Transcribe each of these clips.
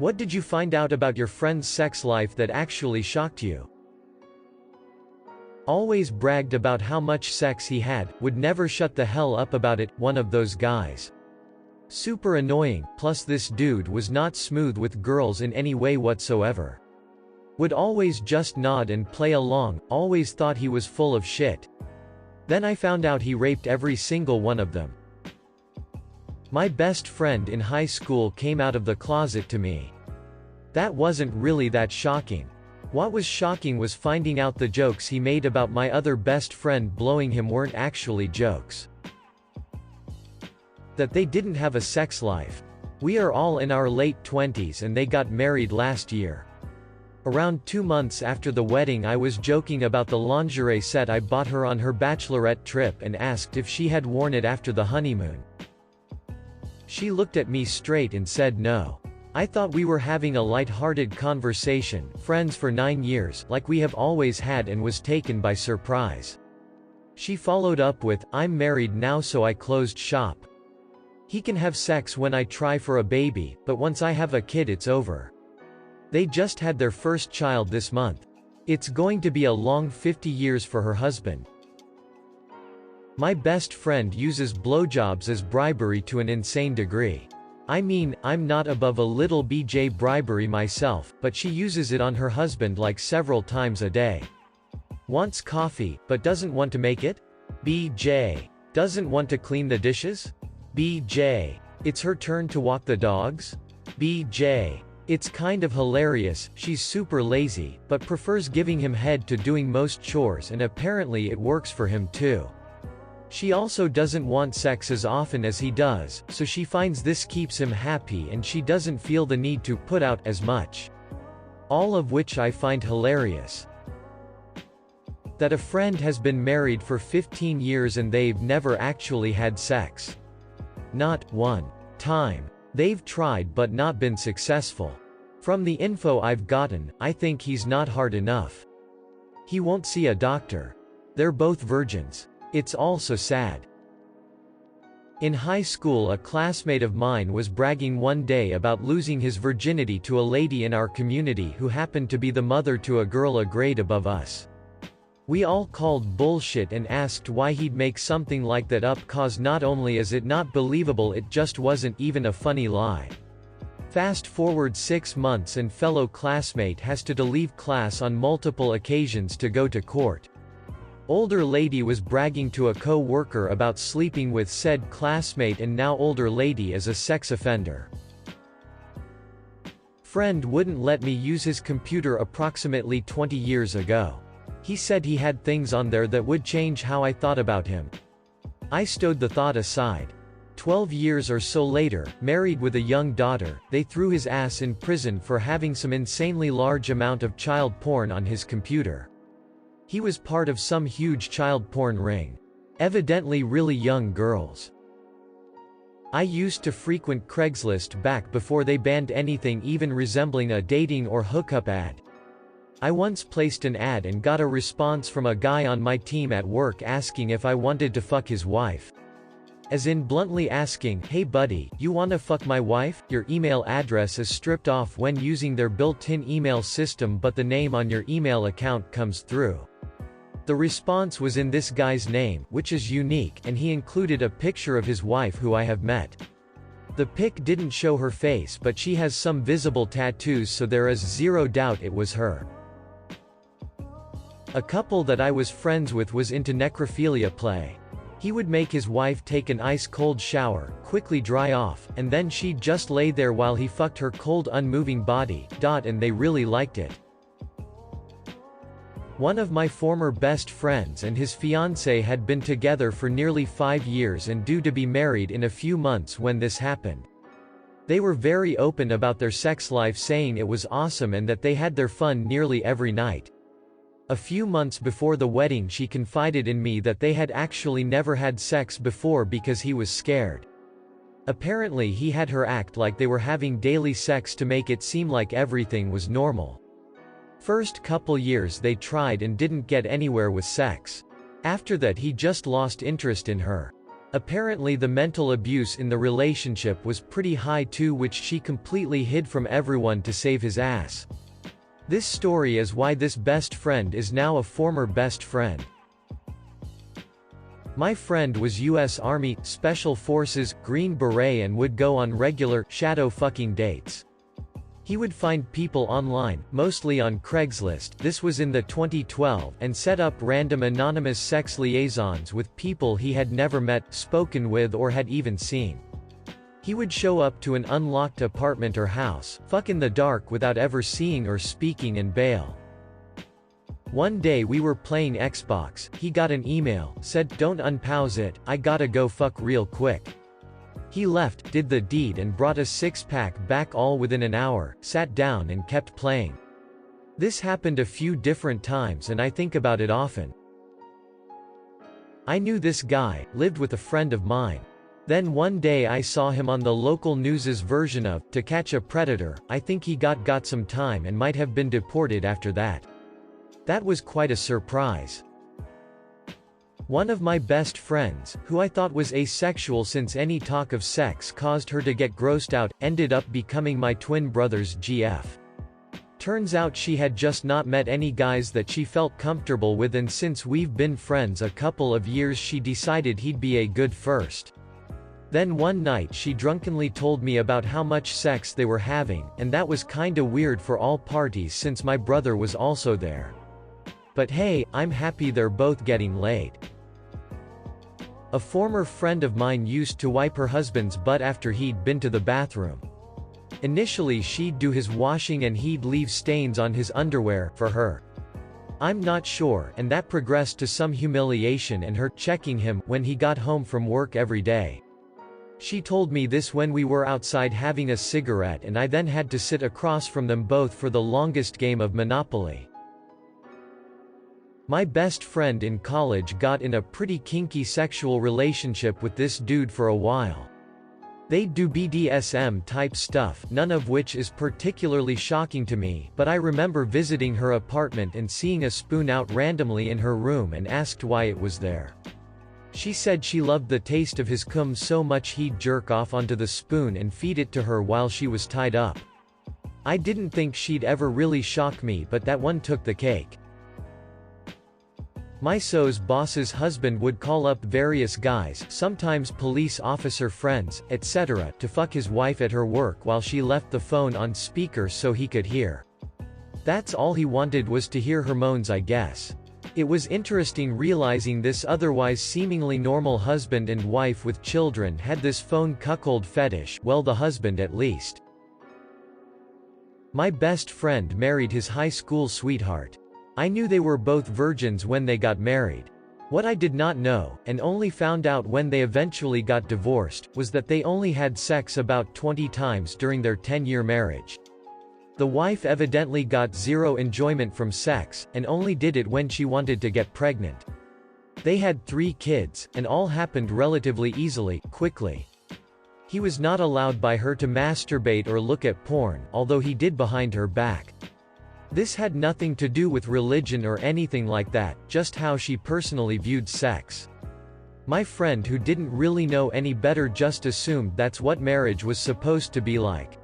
What did you find out about your friend's sex life that actually shocked you? Always bragged about how much sex he had, would never shut the hell up about it, one of those guys. Super annoying, plus this dude was not smooth with girls in any way whatsoever. Would always just nod and play along, always thought he was full of shit. Then I found out he raped every single one of them. My best friend in high school came out of the closet to me. That wasn't really that shocking. What was shocking was finding out the jokes he made about my other best friend blowing him weren't actually jokes. That they didn't have a sex life. We are all in our late 20s and they got married last year. Around 2 months after the wedding, I was joking about the lingerie set I bought her on her bachelorette trip and asked if she had worn it after the honeymoon. She looked at me straight and said no. I thought we were having a light-hearted conversation, friends for 9 years, like we have always had, and was taken by surprise. She followed up with, "I'm married now, so I closed shop. He can have sex when I try for a baby, but once I have a kid it's over." They just had their first child this month. It's going to be a long 50 years for her husband. My best friend uses blowjobs as bribery to an insane degree. I mean, I'm not above a little BJ bribery myself, but she uses it on her husband like several times a day. Wants coffee, but doesn't want to make it? BJ. Doesn't want to clean the dishes? BJ. It's her turn to walk the dogs? BJ. It's kind of hilarious, she's super lazy, but prefers giving him head to doing most chores, and apparently it works for him too. She also doesn't want sex as often as he does, so she finds this keeps him happy and she doesn't feel the need to put out as much. All of which I find hilarious. That a friend has been married for 15 years and they've never actually had sex. Not one time. They've tried but not been successful. From the info I've gotten, I think he's not hard enough. He won't see a doctor. They're both virgins. It's all so sad. In high school, a classmate of mine was bragging one day about losing his virginity to a lady in our community who happened to be the mother to a girl a grade above us. We all called bullshit and asked why he'd make something like that up, cause not only is it not believable, it just wasn't even a funny lie. Fast forward 6 months and fellow classmate has to leave class on multiple occasions to go to court. Older lady was bragging to a co-worker about sleeping with said classmate, and now older lady is a sex offender. Friend wouldn't let me use his computer approximately 20 years ago. He said he had things on there that would change how I thought about him. I stowed the thought aside. 12 years or so later, married with a young daughter, they threw his ass in prison for having some insanely large amount of child porn on his computer. He was part of some huge child porn ring. Evidently really young girls. I used to frequent Craigslist back before they banned anything even resembling a dating or hookup ad. I once placed an ad and got a response from a guy on my team at work asking if I wanted to fuck his wife. As in bluntly asking, "Hey buddy, you wanna fuck my wife? Your email address is stripped off when using their built-in email system, but the name on your email account comes through." The response was in this guy's name, which is unique, and he included a picture of his wife who I have met. The pic didn't show her face, but she has some visible tattoos, so there is zero doubt it was her. A couple that I was friends with was into necrophilia play. He would make his wife take an ice-cold shower, quickly dry off, and then she'd just lay there while he fucked her cold unmoving body, and they really liked it. One of my former best friends and his fiancée had been together for nearly 5 years and due to be married in a few months when this happened. They were very open about their sex life, saying it was awesome and that they had their fun nearly every night. A few months before the wedding, she confided in me that they had actually never had sex before because he was scared. Apparently he had her act like they were having daily sex to make it seem like everything was normal. First couple years they tried and didn't get anywhere with sex. After that he just lost interest in her. Apparently the mental abuse in the relationship was pretty high too, which she completely hid from everyone to save his ass. This story is why this best friend is now a former best friend. My friend was US Army, Special Forces, Green Beret and would go on regular, shadow fucking dates. He would find people online, mostly on Craigslist, this was in the 2012, and set up random anonymous sex liaisons with people he had never met, spoken with or had even seen. He would show up to an unlocked apartment or house, fuck in the dark without ever seeing or speaking and bail. One day we were playing Xbox, he got an email, said, "Don't unpause it, I gotta go fuck real quick." He left, did the deed and brought a six-pack back all within an hour, sat down and kept playing. This happened a few different times and I think about it often. I knew this guy, lived with a friend of mine. Then one day I saw him on the local news's version of To Catch a Predator. I think he got some time and might have been deported after that. That was quite a surprise. One of my best friends, who I thought was asexual since any talk of sex caused her to get grossed out, ended up becoming my twin brother's GF. Turns out she had just not met any guys that she felt comfortable with, and since we've been friends a couple of years she decided he'd be a good first. Then one night she drunkenly told me about how much sex they were having, and that was kinda weird for all parties since my brother was also there. But hey, I'm happy they're both getting laid. A former friend of mine used to wipe her husband's butt after he'd been to the bathroom. Initially she'd do his washing and he'd leave stains on his underwear, for her. I'm not sure, and that progressed to some humiliation and her checking him when he got home from work every day. She told me this when we were outside having a cigarette and I then had to sit across from them both for the longest game of Monopoly. My best friend in college got in a pretty kinky sexual relationship with this dude for a while. They'd do BDSM type stuff, none of which is particularly shocking to me, but I remember visiting her apartment and seeing a spoon out randomly in her room and asked why it was there. She said she loved the taste of his cum so much he'd jerk off onto the spoon and feed it to her while she was tied up. I didn't think she'd ever really shock me, but that one took the cake. My so's boss's husband would call up various guys, sometimes police officer friends, etc., to fuck his wife at her work while she left the phone on speaker so he could hear. That's all he wanted, was to hear her moans, I guess. It was interesting realizing this otherwise seemingly normal husband and wife with children had this phone cuckold fetish, well, the husband at least. My best friend married his high school sweetheart. I knew they were both virgins when they got married. What I did not know, and only found out when they eventually got divorced, was that they only had sex about 20 times during their 10-year marriage. The wife evidently got zero enjoyment from sex, and only did it when she wanted to get pregnant. They had 3 kids, and all happened relatively easily, quickly. He was not allowed by her to masturbate or look at porn, although he did behind her back. This had nothing to do with religion or anything like that, just how she personally viewed sex. My friend, who didn't really know any better, just assumed that's what marriage was supposed to be like.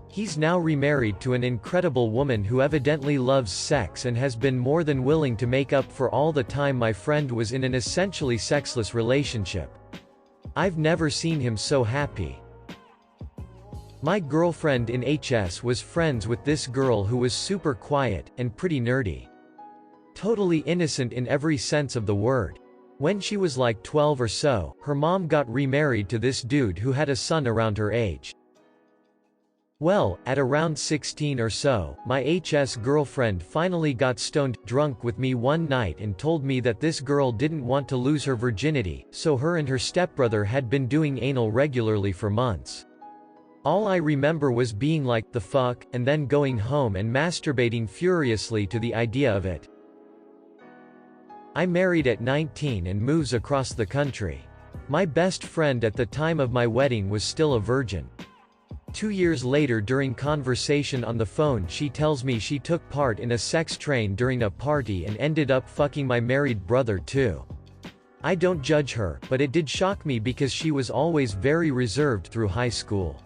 He's now remarried to an incredible woman who evidently loves sex and has been more than willing to make up for all the time my friend was in an essentially sexless relationship. I've never seen him so happy. My girlfriend in HS was friends with this girl who was super quiet, and pretty nerdy. Totally innocent in every sense of the word. When she was like 12 or so, her mom got remarried to this dude who had a son around her age. Well, at around 16 or so, my HS girlfriend finally got stoned drunk with me one night and told me that this girl didn't want to lose her virginity, so her and her stepbrother had been doing anal regularly for months. All I remember was being like, the fuck, and then going home and masturbating furiously to the idea of it. I married at 19 and moves across the country. My best friend at the time of my wedding was still a virgin. 2 years later, during conversation on the phone, she tells me she took part in a sex train during a party and ended up fucking my married brother too. I don't judge her, but it did shock me because she was always very reserved through high school.